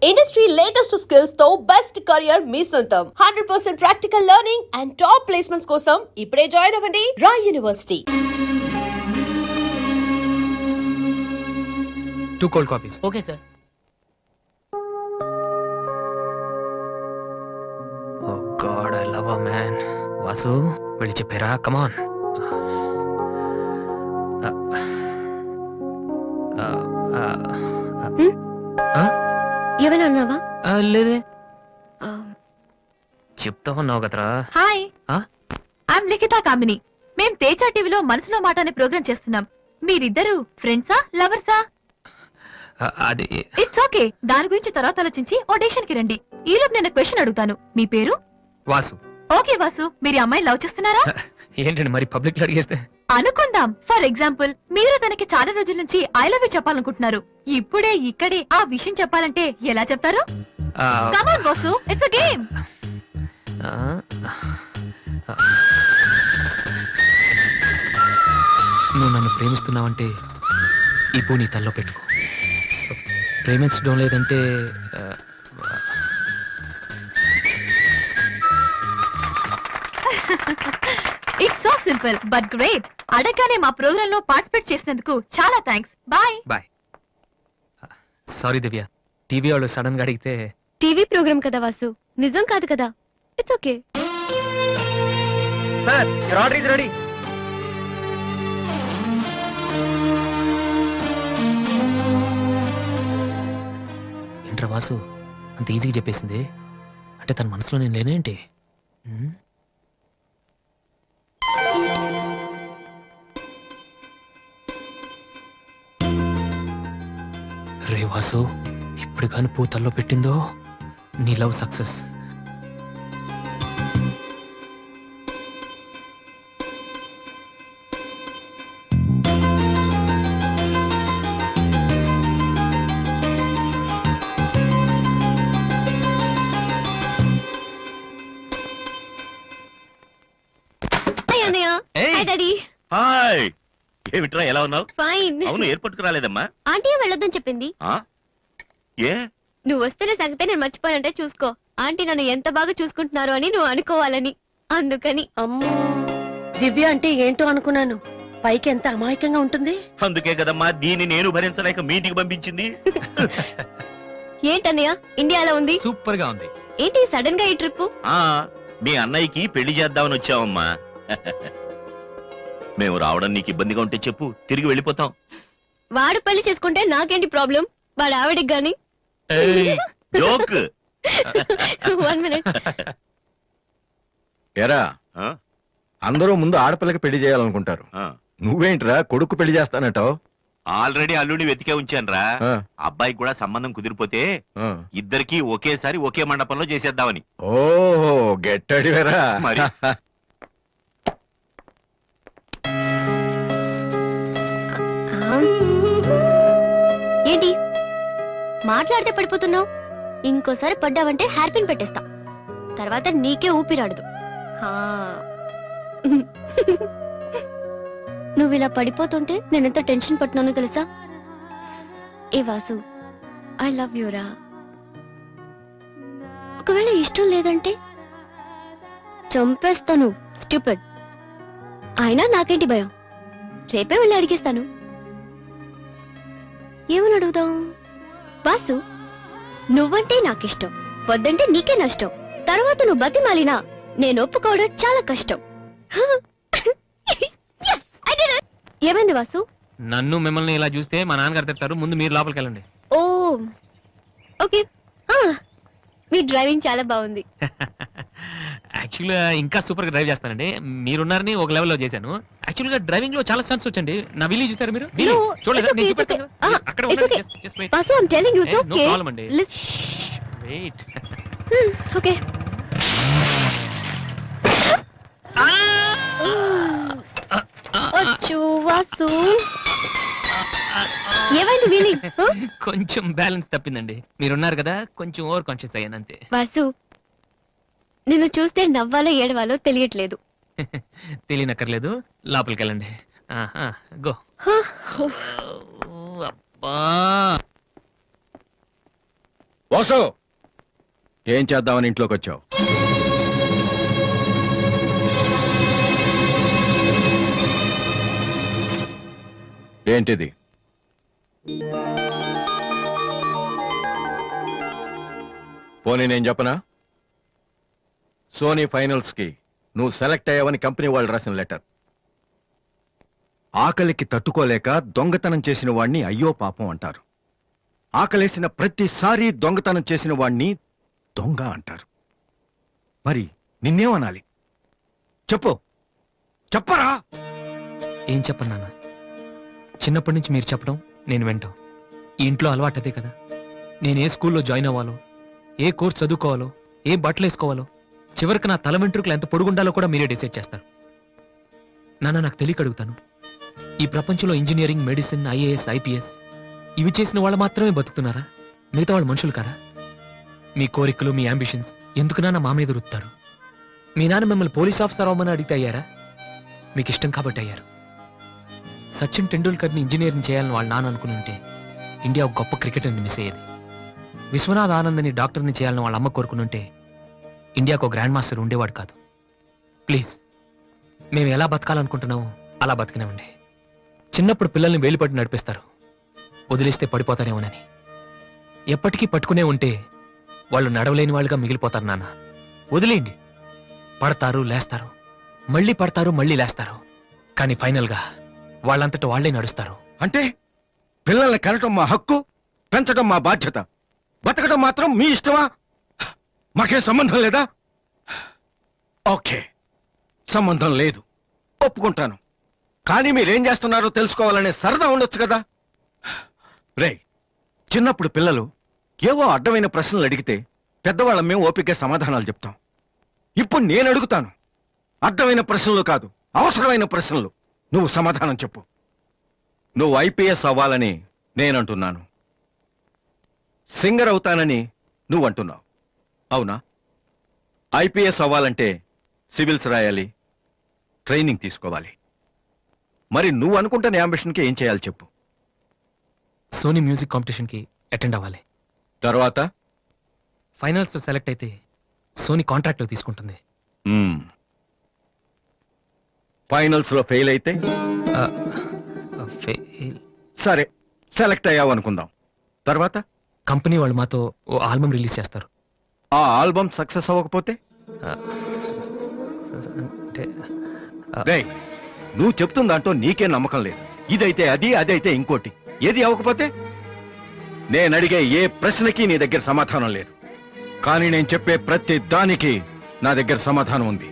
Industry latest skills తో best career మీ సొంతం 100% practical learning and top placements కోసం ఇప్పుడే జాయిన్ అవ్వండి Rai university. 2 cold copies. Okay sir. Oh God, I love her, man. Vasu వెళ్ళి చెప్పారా? Come on. ఏమైనా అన్నావా? లేదే, చెప్తామన్నావు కదరా. Hi, I'm Likhita Kamini. మేం తేజ టీవీలో మనసులో మాట అనే ప్రోగ్రామ్ చేస్తున్నాం. మీరిద్దరు ఫ్రెండ్సా, లవర్సా? అది ఇట్స్ ఓకే, దాని గురించి తర్వాత ఆలోచించి ఆడిషన్ కి రండి. ఈలోపు నేను క్వశ్చన్ అడుగుతాను. మీ పేరు? వాసు. ఓకే వాసు, మీరు ఈ అమ్మాయిని లవ్ చేస్తున్నారా? ఏంటండి మరి పబ్లిక్ లో అడిగేస్తే? అనుకుందాం, ఫర్ ఎగ్జాంపుల్ మీరు తనకి చాలా రోజుల నుంచి ఐ లవ్ యూ చెప్పాలనుకుంటున్నారు. ఇప్పుడే ఇక్కడే ఆ విషయం చెప్పాలంటే ఎలా చెప్తారు? Come on Vasu, it's a game. నువ్వు నన్ను ప్రేమిస్తున్నావంటే ఈ పూ నీ తల్లో పెట్టుకో. ప్రేమించడం లేదంటే it's so simple but great. అడగగానే మా ప్రోగ్రామ్ లో పార్టిసిపేట్ చేసినందుకు చాలా thanks. Bye bye. Sorry Divya, TV వాళ్ళు సడన్ గా అడిగితే. టీవీ ప్రోగ్రామ్ కదా వాసు, నిజం కాదు కదా. It's okay. Sir, your order is ready. ఏంట్రా వాసు అంత ఈజీగా చెప్పేసింది? అంటే తన మనసులో నేను లేనేంటి? రే వాసు, ఇప్పుడు కానీ పూతల్లో పెట్టిందో నీ లవ్ సక్సెస్. హాయ్, ఏమిట్రా ఎలా ఉన్నావు? ఫైన్. అవును, ఎయిర్పోర్ట్ కు రాలేదమ్మా? ఆంటీ వెళ్ళొద్దని చెప్పింది. ఏ నువ్వు వస్తేనే సంగతే నేను మర్చిపోయానంటే చూసుకో. ఆంటీ నన్ను ఎంత బాగా చూసుకుంటున్నారో అని నువ్వు అనుకోవాలని, అందుకని. అమ్మో, దివ్య అంటే ఏంటో అనుకున్నాను. పైకి ఎంత అమాయకంగా ఉంటుంది. అందుకే కదమ్మా దీన్ని నేను భరించలేక మీ ఇంటికి పంపించింది. ఏంటన్నయ్య ఇండియాలో ఉంది? సూపర్ గా ఉంది. ఏంటి సడన్ గా ఈ ట్రిప్? మీ అన్నయ్యకి పెళ్లి చేద్దామని వచ్చావమ్మా. మేము రావడం నీకు ఇబ్బందిగా ఉంటే చెప్పు, తిరిగి వెళ్ళిపోతాం. వాడు పెళ్లి చేసుకుంటే నాకేంటి ప్రాబ్లం? వాడు ఆవిడికి గాని. జోక్. 1 minute. ఎరా, అందరూ ముందు ఆడపిల్లకి పెళ్లి చేయాలనుకుంటారు. నువ్వేంట్రా కొడుకు పెళ్లి చేస్తానంటావు? ఆల్రెడీ అల్లుడిని వెతికే ఉంచానురా. అబ్బాయికి కూడా సంబంధం కుదిరిపోతే ఇద్దరికి ఒకేసారి ఒకే మండపంలో చేసేద్దామని. ఓహో, గెట్టడివేరా మరి. ఏంటి మాట్లాడితే పడిపోతున్నావు? ఇంకోసారి పడ్డావంటే హెయిర్ పిన్ పెట్టేస్తా. తర్వాత నీకే ఊపిరాడదు. నువ్వు ఇలా పడిపోతుంటే నేనెంత టెన్షన్ పడుతున్నానో తెలుసా? ఏ వాసు, ఐ లవ్ యూరా. ఒకవేళ ఇష్టం లేదంటే చంపేస్తాను. స్టూపిడ్. అయినా నాకేంటి భయం, రేపే వెళ్ళి అడిగేస్తాను. ఏమని అడుగుదాం? వాసు, నువ్వంటే నాకిష్టం, వద్దంటే నీకే నష్టం. తర్వాత నువ్వు బతిమాలినా నేను ఒప్పుకోవడం చాలా కష్టం. ఏమైంది వాసు? నన్ను మిమ్మల్ని ఇలా చూస్తే మా నాన్నగారు తిడతారు. ముందు మీరు లోపలికి వెళ్ళండి. ఓ ఓకే. మీ డ్రైవింగ్ చాలా బాగుంది. యాక్చువల్గా ఇంకా సూపర్ గా డ్రైవ్ చేస్తానండి. మీరున్నారని ఒక లెవెల్లో చేశాను. యాక్చువల్గా డ్రైవింగ్ లో చాలా స్టన్స్ వచ్చండి. నా విల్లి చూసారు మీరు? చూడలేదు, నేను చూపెడతాను. అక్కడ ఉండండి. Just wait. Vasu, I'm telling you, it's No okay. problem అండి. Wait. Okay. అచ్చో వాసు, ఏమైంది వీలింగ్? కొంచెం బ్యాలెన్స్ తప్పిందండి. మీరున్నారు కదా, కొంచెం ఓవర్ కాన్షియస్ అయ్యాను అంతే. వాసు, నిన్ను చూస్తే నవ్వాలో ఏడవాలో తెలియట్లేదు. తెలియనక్కర్లేదు, లోపలికి వెళ్ళండి. గో. అబ్బా, వాసు ఏం చేద్దామని ఇంట్లోకి వచ్చావు? ఏంటిది? పోనీ నేను చెప్పనా? సోనీ ఫైనల్స్ కి నువ్వు సెలెక్ట్ అయ్యావని కంపెనీ వాళ్ళు రాసిన లెటర్. ఆకలికి తట్టుకోలేక దొంగతనం చేసిన వాణ్ణి అయ్యో పాపం అంటారు. ఆకలేసిన ప్రతిసారి దొంగతనం చేసిన వాణ్ణి దొంగ అంటారు. మరి నిన్నేమనాలి? చెప్పు, చెప్పరా? ఏం చెప్పను నాన్న, చిన్నప్పటి నుంచి మీరు చెప్పడం నేను వింటాం. ఈ ఇంట్లో అలవాటు అదే కదా. నేను ఏ స్కూల్లో జాయిన్ అవ్వాలో, ఏ కోర్స్ చదువుకోవాలో, ఏ బట్టలు వేసుకోవాలో, చివరికి నా తల వెంట్రుకలు ఎంత పొడుగుండాలో కూడా మీరే డిసైడ్ చేస్తారు. నాన్న, నాకు తెలియక అడుగుతాను, ఈ ప్రపంచంలో ఇంజనీరింగ్, మెడిసిన్, ఐఏఎస్, ఐపీఎస్ ఇవి చేసిన వాళ్ళు మాత్రమే బతుకుతున్నారా? మిగతా వాళ్ళు మనుషులు కారా? మీ కోరికలు, మీ అంబిషన్స్ ఎందుకు నాన్న మా మీద రుత్తారు? మీ నాన్న మిమ్మల్ని పోలీస్ ఆఫీసర్ అవ్వమని అడిగితే అయ్యారా? మీకు ఇష్టం కాబట్టి అయ్యారు. సచిన్ టెండూల్కర్ని ఇంజనీరింగ్ చేయాలని వాళ్ళ నాన్న అనుకుని ఉంటే ఇండియా ఒక గొప్ప క్రికెటర్ని మిస్ అయ్యేది. విశ్వనాథ్ ఆనంద్ని డాక్టర్ని చేయాలని వాళ్ళ అమ్మ కోరుకునుంటే ఇండియాకు ఒక గ్రాండ్ మాస్టర్ ఉండేవాడు కాదు. ప్లీజ్, మేము ఎలా బతకాలనుకుంటున్నామో అలా బతికినామండి. చిన్నప్పుడు పిల్లల్ని వేలుపట్టి నడిపిస్తారు, వదిలేస్తే పడిపోతారేమోనని. ఎప్పటికీ పట్టుకునే ఉంటే వాళ్ళు నడవలేని వాళ్ళుగా మిగిలిపోతారు నాన్న. వదిలేయండి, పడతారు, లేస్తారు, మళ్ళీ పడతారు, మళ్ళీ లేస్తారు, కానీ ఫైనల్గా వాళ్ళంతట వాళ్లే నడుస్తారు. అంటే పిల్లల్ని కనటం మా హక్కు, పెంచడం మా బాధ్యత, బతకడం మాత్రం మీ ఇష్టమా? మాకేం సంబంధం లేదా? ఓకే, సంబంధం లేదు, ఒప్పుకుంటాను. కానీ మీరేం చేస్తున్నారో తెలుసుకోవాలనే సరదా ఉండొచ్చు కదా. రేయ్, చిన్నప్పుడు పిల్లలు ఏవో అడ్డమైన ప్రశ్నలు అడిగితే పెద్దవాళ్ళం మేము ఓపికగా సమాధానాలు చెప్తాం. ఇప్పుడు నేను అడుగుతాను, అడ్డమైన ప్రశ్నలు కాదు, అవసరమైన ప్రశ్నలు. నువ్వు సమాధానం చెప్పు. నువ్వు ఐపీఎస్ అవ్వాలని నేనంటున్నాను, సింగర్ అవుతానని నువ్వు అంటున్నావు. అవునా? ఐపీఎస్ అవ్వాలంటే సివిల్స్ రాయాలి, ట్రైనింగ్ తీసుకోవాలి. మరి నువ్వు అనుకుంటున్న అంబిషన్కి ఏం చేయాలి చెప్పు. సోనీ మ్యూజిక్ కాంపిటీషన్కి అటెండ్ అవ్వాలి. తర్వాత ఫైనల్స్లో సెలెక్ట్ అయితే సోనీ కాంట్రాక్ట్లో తీసుకుంటుంది. ఫైనల్స్ లో ఫెయిల్ అయితే ఫెయిల్. సరే, సెలెక్ట్ అయ్యావు అనుకుందాం. తర్వాత కంపెనీ వాళ్ళు మాతో ఓ ఆల్బమ్ రిలీజ్ చేస్తారు. ఆ ఆల్బమ్ సక్సెస్ అవ్వకపోతే? అంటే రేయ్, నువ్వు చెప్తున్న దాంట్లో నీకే నమ్మకం లేదు. ఇదైతే అది, అదైతే ఇంకోటి. ఏది అవ్వకపోతే? నేను అడిగే ఏ ప్రశ్నకి నీ దగ్గర సమాధానం లేదు, కానీ నేను చెప్పే ప్రతి దానికి నా దగ్గర సమాధానం ఉంది.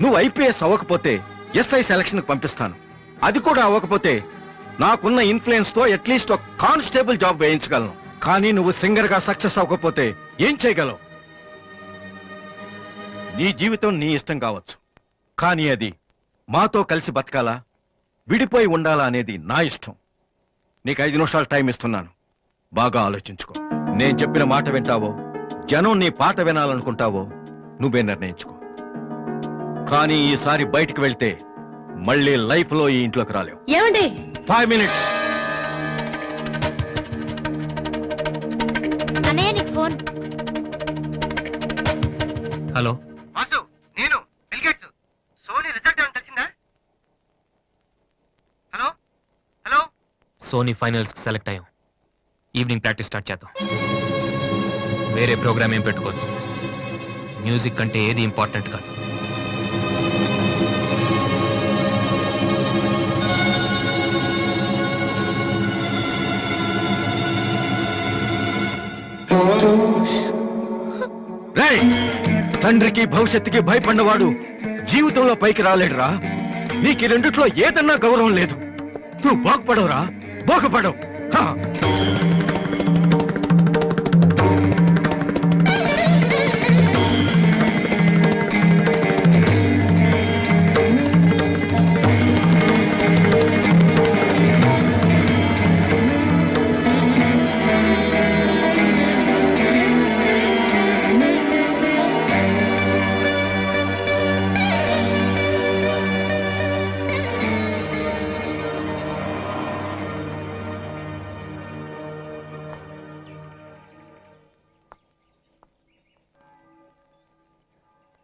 నువ్వు ఐపీఎస్ అవ్వకపోతే ఎస్ఐ సెలక్షన్ పంపిస్తాను. అది కూడా అవ్వకపోతే నాకున్న ఇన్ఫ్లుయెన్స్ తో అట్లీస్ట్ ఒక కానిస్టేబుల్ జాబ్ వేయించగలను. కానీ నువ్వు సింగర్ గా సక్సెస్ అవ్వకపోతే ఏం చేయగలవు? నీ జీవితం నీ ఇష్టం కావచ్చు, కానీ అది మాతో కలిసి బతకాలా, విడిపోయి ఉండాలా అనేది నా ఇష్టం. నీకు 5 నిమిషాలు టైం ఇస్తున్నాను, బాగా ఆలోచించుకో. నేను చెప్పిన మాట వింటావో, జనం నీ పాట వినాలనుకుంటావో నువ్వే నిర్ణయించుకో. కానీ ఈసారి బయటికి వెళ్తే మళ్ళీ లైఫ్ లో ఈ ఇంట్లోకి రాలేవు. ఏమండి? 5 మినిట్స్. అన్నయ్య, నీకు ఫోన్. హలో, వాసు, నేను బిల్ గేట్స్. సోనీ రిజల్ట్ ఏమైనా తెలిసిందా? Hello hello. సోనీ ఫైనల్స్కి సెలెక్ట్ అయ్యాం. ఈవినింగ్ ప్రాక్టీస్ స్టార్ట్ చేద్దాం. వేరే ప్రోగ్రామ్ ఏం పెట్టుకోవద్దు. మ్యూజిక్ అంటే ఏది ఇంపార్టెంట్ కాదు. రేయ్, తండ్రికి భవిష్యత్తుకి భయపడినవాడు జీవితంలో పైకి రాలేడురా. నీకు ఈ రెండిట్లో ఏదన్నా గౌరవం లేదు. నువ్వు బాగుపడవురా, బాగుపడవు. హా.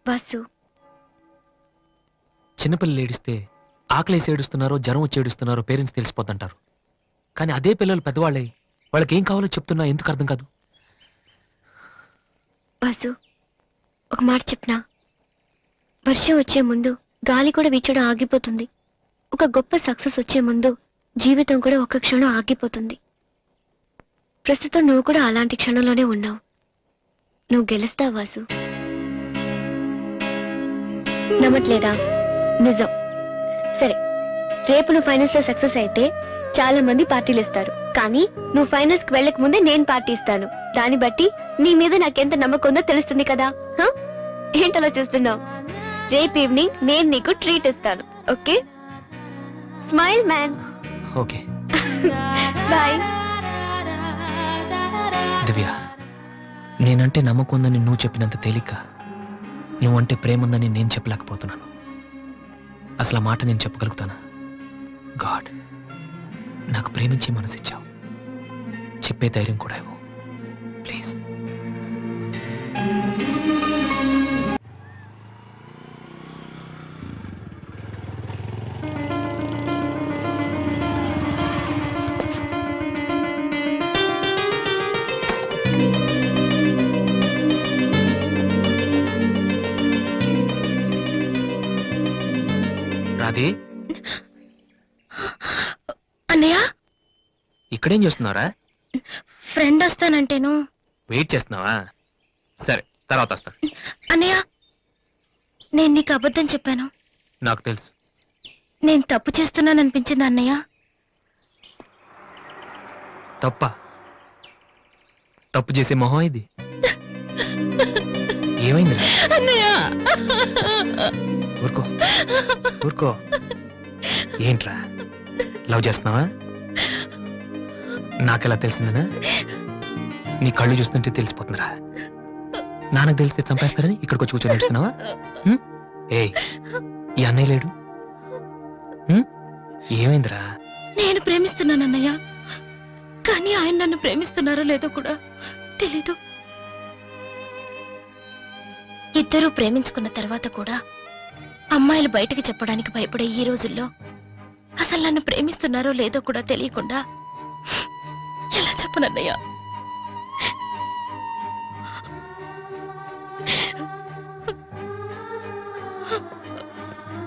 వాసు, చిన్నపిల్లలు ఏడిస్తే ఆకలేసి ఏడుస్తున్నారో జ్వరం వచ్చి ఏడుస్తున్నారో పేరెంట్స్ తెలిసిపోతుంటారు. కానీ అదే పిల్లలు పెద్దవాళ్ళై వాళ్ళకి ఏం కావాలో చెప్తున్నా ఎందుకు అర్థం కాదు? వాసు, ఒక మాట చెప్పనా? వర్షం వచ్చే ముందు గాలి కూడా వీచడం ఆగిపోతుంది. ఒక గొప్ప సక్సెస్ వచ్చే ముందు జీవితం కూడా ఒక క్షణం ఆగిపోతుంది. ప్రస్తుతం నువ్వు కూడా అలాంటి క్షణంలోనే ఉన్నావు. నువ్వు గెలుస్తావు వాసు. నమ్మట్లేదా? నిజం. సరే, రేపు నువ్వు ఫైనల్స్ లో సక్సెస్ అయితే చాలా మంది పార్టీలు ఇస్తారు. కానీ నువ్వు ఫైనల్స్ కి వెళ్ళక ముందే నేను పార్టీ ఇస్తాను. దాన్ని బట్టి నీ మీద నాకెంత నమ్మకం ఉందో తెలుస్తుంది కదా. హ? ఏంటలా చూస్తున్నావు? రేపు ఈవినింగ్ నేను నీకు ట్రీట్ ఇస్తాను. Okay? Smile man. Okay boy. Divya, నేనంటే నమ్మకం ఉందని నువ్వు చెప్పినంత తేలిక నువ్వంటే ప్రేమ ఉందని నేను చెప్పలేకపోతున్నాను. అసలు ఆ మాట నేను చెప్పగలుగుతానా? గాడ్, నాకు ప్రేమించే మనసిచ్చావు. చెప్పే ధైర్యం కూడా ఇవ్వు ప్లీజ్. రాధే, అన్నయ్య, ఇక్కడేం చేస్తున్నారా? ఫ్రెండ్ వస్తానంటేను. వెయిట్ చేస్తున్నావా? సరే, తర్వాత వస్తాను. అన్నయ్య, నేను నీకు అబద్ధం చెప్పాను. నాకు తెలుసు. నేను తప్పు చేస్తున్నాను అనిపించింది అన్నయ్య. తప్పు చేసే మొహం ఇది. ఏమైంది? ఊరుకో ఊరుకో. ఏంట్రా, లవ్ చేస్తున్నావా? నాకెలా తెలిసిందనా? నీ కళ్ళు చూస్తుంటే తెలిసిపోతుందిరా. నాన్నకు తెలిస్తే చంపేస్తారని ఇక్కడికి వచ్చి కూర్చొని నడుస్తున్నావా? ఏయ్, ఈ అన్నయ్య లేడు. ఏమైందిరా? నేను ప్రేమిస్తున్నాను అన్నయ్య, కానీ ఆయన నన్ను ప్రేమిస్తున్నారో లేదో కూడా తెలీదు. ఇద్దరూ ప్రేమించుకున్న తర్వాత కూడా అమ్మాయిలు బయటకు చెప్పడానికి భయపడే ఈ రోజుల్లో అసలు నన్ను ప్రేమిస్తున్నారో లేదో కూడా తెలియకుండా ఎలా చెప్పనన్నయ్య?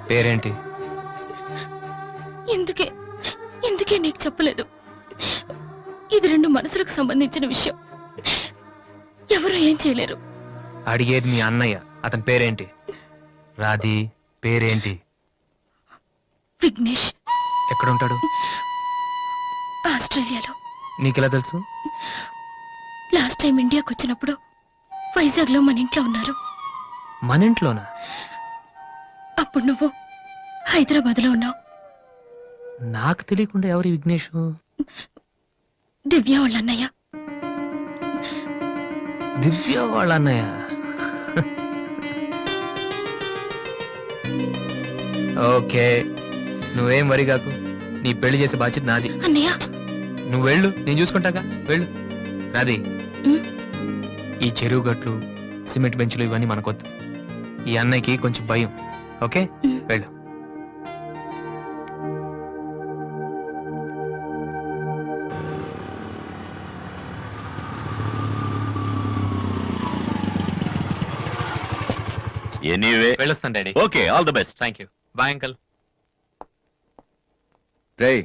పేరేంటి? ఎందుకే నీకు చెప్పలేదు. ఇది రెండు మనసులకు సంబంధించిన విషయం. ఎవరు ఏం చేయలేరు. అడిగేది మీ అన్నయ్య. అతని పేరేంటి? రాధి పేరేంటి? విఘ్నేష్. ఎక్కడుంటాడు? ఆస్ట్రేలియాలో. నీకెలా తెలుసు? లాస్ట్ టైం ఇండియాకి వచ్చినప్పుడు వైజాగ్ లో మన ఇంట్లో ఉన్నారు. మన ఇంట్లోనా? అప్పుడు నువ్వు హైదరాబాద్ లో ఉన్నావు. నాకు తెలియకుండా ఎవరి విఘ్నేష్? దివ్య వాళ్ళ అన్నయ్య. దివ్య వాళ్ళ అన్నయ్య. ఓకే, నువ్వేం వరి కాకు. నీ పెళ్లి చేసే బాధ్యత నాది. అన్నయ్య, నువ్వు వెళ్ళు, నేను చూసుకుంటాగా. వెళ్ళు రాధి. ఈ చెరువు గట్లు, సిమెంట్ బెంచులు ఇవన్నీ మనకొద్దు. ఈ అన్నయ్యకి కొంచెం భయం. ఓకే, వెళ్ళు. ఎనీవే, వెళ్ళొస్తాను daddy. Okay, all the best. Thank you. Bye uncle. రేయ్,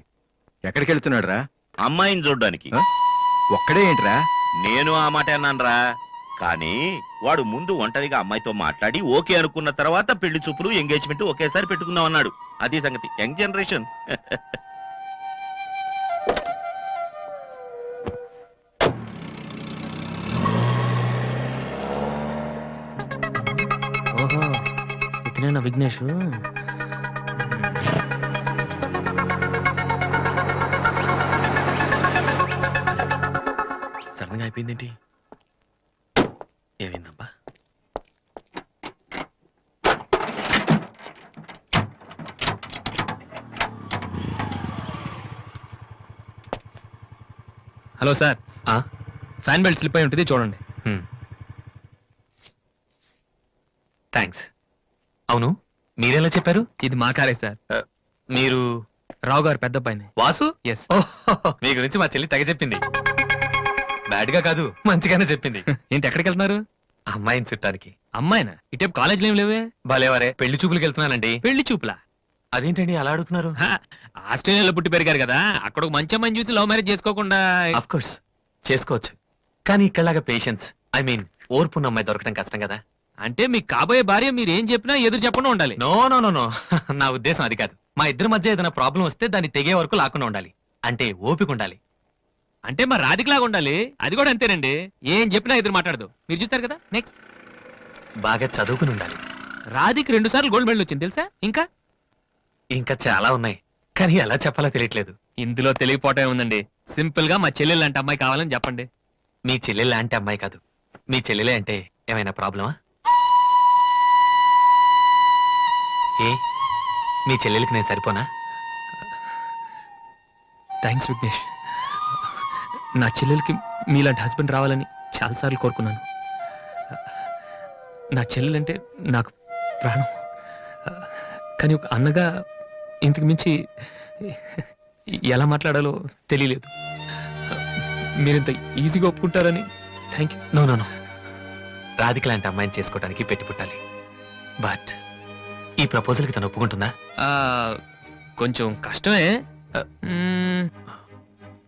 ఎక్కడికి వెళ్తున్నాడు రా? అమ్మాయిని చూడ్డానికి. ఒక్కడే ఏంట్రా? నేను ఆ మాట అన్నానురా. కానీ వాడు ముందు ఒంటరిగా అమ్మాయితో మాట్లాడి ఓకే అనుకున్న తర్వాత పెళ్లి చూపులు, ఎంగేజ్మెంట్ ఒకేసారి పెట్టుకుందాం అన్నాడు. అది సంగతి. Young generation. ఓహో, ఇతనేనా విఘ్నేష్? సడన్ గా అయిపోయిందేంటి? ఏమైందబ్బా? Hello sir, fan belt slip అయి ఉంటుంది, చూడండి. థ్యాంక్స్. అవును, మీరెలా చెప్పారు? ఇది మా కారే సార్. మీరు రావు గారు పెద్ద అబ్బాయిని. వాసు? ఎస్. మీ గురించి మా చెల్లి తెగ చెప్పింది. బ్యాడ్ గా కాదు, మంచిగానే చెప్పింది. ఏంటి ఎక్కడికి వెళ్తున్నారు? అమ్మాయిని చుట్టానికి. అమ్మాయినా? ఇటేపు కాలేజీలో ఏం లేవే. భలేవరే, పెళ్లి చూపులకు వెళ్తున్నానండి. పెళ్లి చూపులా? అదేంటండి అలా అడుగుతున్నారు? హ, ఆస్ట్రేలియాలో పుట్టి పెరిగారు కదా, అక్కడ ఒక మంచి అమ్మాయిని చూసి లవ్ మ్యారేజ్ చేసుకోకుండా. అఫ్ కోర్స్ చేసుకోవచ్చు, కానీ ఇక్కడలాగా పేషెన్స్, ఐ మీన్ ఓర్పున్న అమ్మాయి దొరకడం కష్టం కదా. అంటే మీకు కాబోయే భార్య మీరు ఏం చెప్పినా ఎదురు చెప్పకుండా ఉండాలి. నో నో నో నో నా ఉద్దేశం అది కాదు. మా ఇద్దరి మధ్య ఏదైనా ప్రాబ్లం వస్తే దాన్ని తెగే వరకు లాకుండా ఉండాలి. అంటే ఓపిక ఉండాలి. అంటే మరి రాధికలాగా ఉండాలి. అది కూడా అంతేనండి, ఏం చెప్పినా ఎదురు మాట్లాడదు. మీరు చూస్తారు కదా. నెక్స్ట్, బాగా చదువుకుని ఉండాలి. రాధికి 2 సార్లు గోల్డ్ మెడల్ వచ్చింది తెలుసా? ఇంకా ఇంకా చాలా ఉన్నాయి, కానీ ఎలా చెప్పాలో తెలియట్లేదు. ఇందులో తెలియపోవటం ఉందండి. సింపుల్ గా మా చెల్లెలు లాంటి అమ్మాయి కావాలని చెప్పండి. మీ చెల్లెలు లాంటి అమ్మాయి కాదు, మీ చెల్లెలే అంటే ఏమైనా ప్రాబ్లమా? ఏ మీ చెల్లెలకి నేను సరిపోనా? థ్యాంక్స్ విఘ్నేష్. నా చెల్లెలకి మీలాంటి హస్బెండ్ రావాలని చాలాసార్లు కోరుకున్నాను. నా చెల్లెలంటే నాకు ప్రాణం. కానీ ఒక అన్నగా ఇంతకు మించి ఎలా మాట్లాడాలో తెలియలేదు. మీరింత ఈజీగా ఒప్పుకుంటారని thank you. No no no, Radhika లాంటి అమ్మాయిని చేసుకోవడానికి పెట్టి పుట్టాలి. బట్ ఈ ప్రపోజల్కి తను ఒప్పుకుంటుందా? కొంచెం కష్టమే,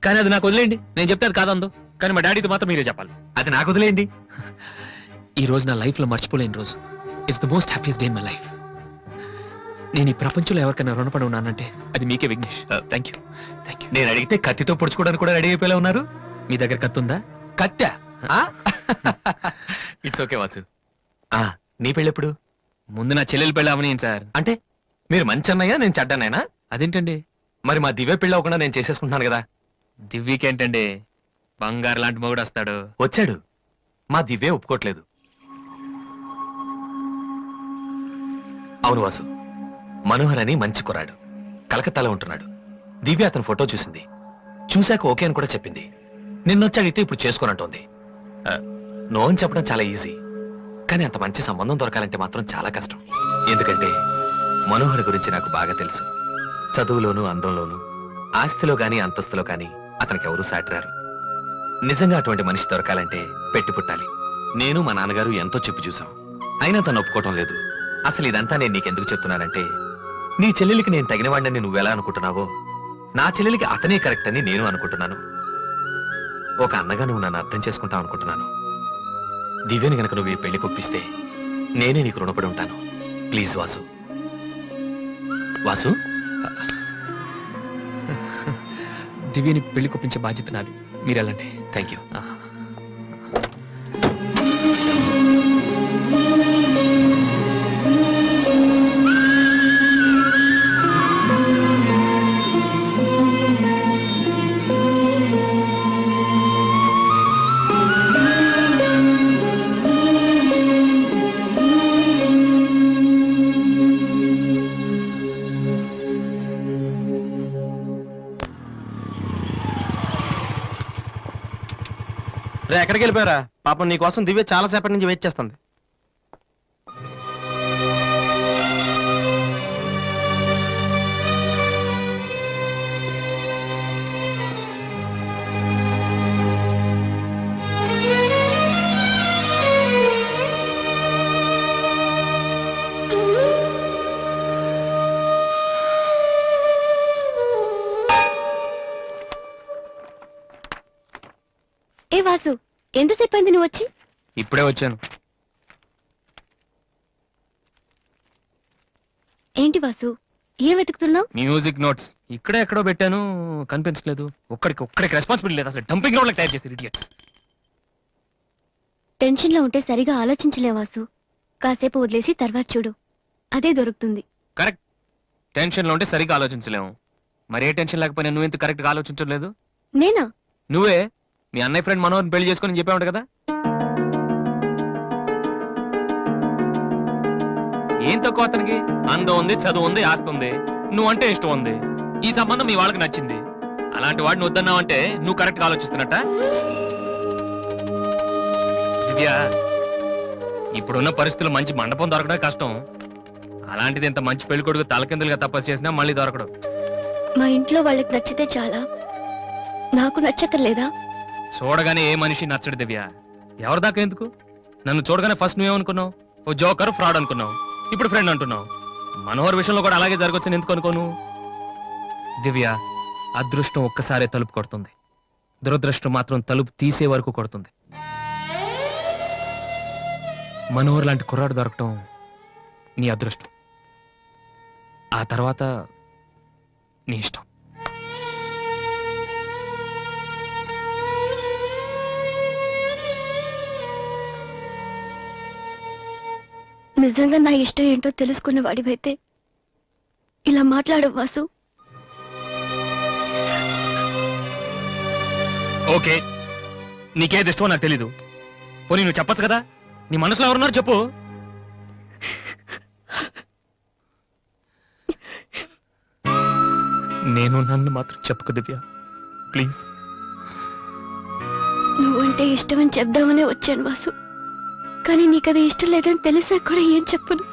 కానీ అది నాకు వదిలేయండి. నేను చెప్తే అది కాదందో, కానీ మా డాడీతో మాత్రం మీరే చెప్పాలి. అది నాకు వదిలేయండి. ఈ రోజు నా లైఫ్ లో మర్చిపోలేని రోజు. It's the most happiest day in my life. నేను ఈ ప్రపంచంలో ఎవరికైనా రుణపడి ఉన్నానంటే అది మీకే Vignesh. Thank you. Thank you. నేను అడిగితే కత్తితో పొడుచుకోవడానికి కూడా రెడీ అయిపోయేలా ఉన్నారు. మీ దగ్గర కత్తుందా? కత్తా? It's okay Vasu. నీ పెళ్ళెప్పుడు? ముందు నా చెల్లెలు పెళ్ళి అవనీయండి సార్. అంటే మీరు మంచి అన్నయ్య, నేను చెడ్డన్నయ్యనా? అదేంటండి? మరి మా దివ్య పెళ్ళి అవ్వకుండా నేను చేసేసుకుంటున్నాను కదా. దివ్యకేంటండి, బంగారు లాంటి మొగుడు వస్తాడు. వచ్చాడు, మా దివ్యే ఒప్పుకోట్లేదు. అవును వాసు, మనోహర్ అని మంచి కుర్రాడు, కలకత్తాలో ఉంటున్నాడు. దివ్య అతని ఫోటో చూసింది, చూశాక ఓకే అని కూడా చెప్పింది. నిన్నొచ్చి అడిగితే ఇప్పుడు చేసుకోనంటోంది. నో అని చెప్పడం చాలా ఈజీ, కానీ అంత మంచి సంబంధం దొరకాలంటే మాత్రం చాలా కష్టం. ఎందుకంటే మనోహర్ గురించి నాకు బాగా తెలుసు. చదువులోను, అందంలోను, ఆస్తిలో గాని అంతస్తులో గాని అతనికి ఎవరూ సాటిరారు. నిజంగా అటువంటి మనిషి దొరకాలంటే పెట్టి పుట్టాలి. నేను మా నాన్నగారు ఎంతో చెప్పి చూసాం, అయినా తను ఒప్పుకోవటం లేదు. అసలు ఇదంతా నేను నీకెందుకు చెప్తున్నానంటే, నీ చెల్లెలికి నేను తగినవాడిని నువ్వెలా అనుకుంటున్నావో, నా చెల్లెలికి అతనే కరెక్ట్ అని నేను అనుకుంటున్నాను. ఒక అన్నగా నువ్వు నన్ను అర్థం చేసుకుంటావు అనుకుంటున్నాను. దివ్యని గనక నువ్వు ఈ పెళ్లి కొప్పిస్తే నేనే నీకు రుణపడి ఉంటాను. ప్లీజ్ వాసు. వాసు, దివ్యని పెళ్లి కొప్పించే బాధ్యత నాది. మీరు వెళ్ళండి. Thank you. రే, ఎక్కడికి వెళ్ళిపోయారా? పాపం నీ కోసం దివ్య చాలా సేపటి నుంచి వెయిట్ చేస్తుంది. ఏ వాసు, ఎంతసేపు అయింది నువ్వు వచ్చి? ఇప్పుడే వచ్చాను. ఏంటి వాసు, ఏం వెతుకుతున్నావు? మ్యూజిక్ నోట్స్ ఇక్కడే ఎక్కడో పెట్టాను, కనిపించలేదు. ఒక్కడికి రెస్పాన్సిబిలిటీ లేదు. అసలు డంపింగ్ గ్రౌండ్ తయారు చేసి ఇడియట్స్. టెన్షన్ లో ఉంటే సరిగా ఆలోచించలే వాసు. కాసేపు వదిలేసి తర్వాత చూడు, అదే దొరుకుతుంది. కరెక్ట్. టెన్షన్ లో ఉంటే సరిగ్గా ఆలోచించలేము. మరి ఏ టెన్షన్ లేకపోయినా నువ్వెందుకు కరెక్ట్ గా ఆలోచించలేదు? నేనా? నువ్వే మీ అన్నయ్య ఫ్రెండ్ మనోహర్ని పెళ్లి చేసుకుని చెప్పావు కదా. ఏం తక్కువ అతనికి? అందం ఉంది, చదువు ఉంది, ఆస్తి ఉంది, నువ్వంటే ఇష్టం ఉంది. ఈ సంబంధం మీ వాళ్ళకి నచ్చింది. అలాంటి వాడిని వద్దన్నావంటే నువ్వు కరెక్ట్ గా ఆలోచిస్తున్నట్ట. దివ్య, ఇప్పుడున్న పరిస్థితులు మంచి మండపం దొరకడం కష్టం. అలాంటిది ఇంత మంచి పెళ్లి కొడుకు తలకిందులుగా తపస్సు చేసినా మళ్ళీ దొరకడు. మా ఇంట్లో వాళ్ళకి నచ్చితే చాలా, నాకు నచ్చక్కర్లేదా? చూడగానే ఏ మనిషి నచ్చడు దివ్య. ఎవరి దాకా ఎందుకు? నన్ను చూడగానే ఫస్ట్ నువ్వేమనుకున్నావు? ఓ జోకర్, ఫ్రాడ్ అనుకున్నావు. ఇప్పుడు ఫ్రెండ్ అంటున్నావు. మనోహర్ విషయంలో కూడా అలాగే జరగొచ్చని ఎందుకు అనుకోను? దివ్య, అదృష్టం ఒక్కసారే తలుపు కొడుతుంది, దురదృష్టం మాత్రం తలుపు తీసే వరకు కొడుతుంది. మనోహర్ లాంటి కుర్రాడు దొరకటం నీ అదృష్టం. ఆ తర్వాత నీ ఇష్టం. నిజంగా నా ఇష్టం ఏంటో తెలుసుకున్న వాడివైతే ఇలా మాట్లాడవు వాసు. ఓకే, నీకేది ఇష్టమో నాకు తెలీదు. పోనీ నువ్వు చెప్పొచ్చు కదా, నీ మనసులో ఎవరున్నారు చెప్పు. నేను నన్ను మాత్రం చెప్పుకు దివ్య, ప్లీజ్. నువ్వంటే ఇష్టమని చెప్దామనే వచ్చాను వాసు, కానీ నీకది ఇష్టం లేదని తెలిసా కూడా ఏం చెప్పను.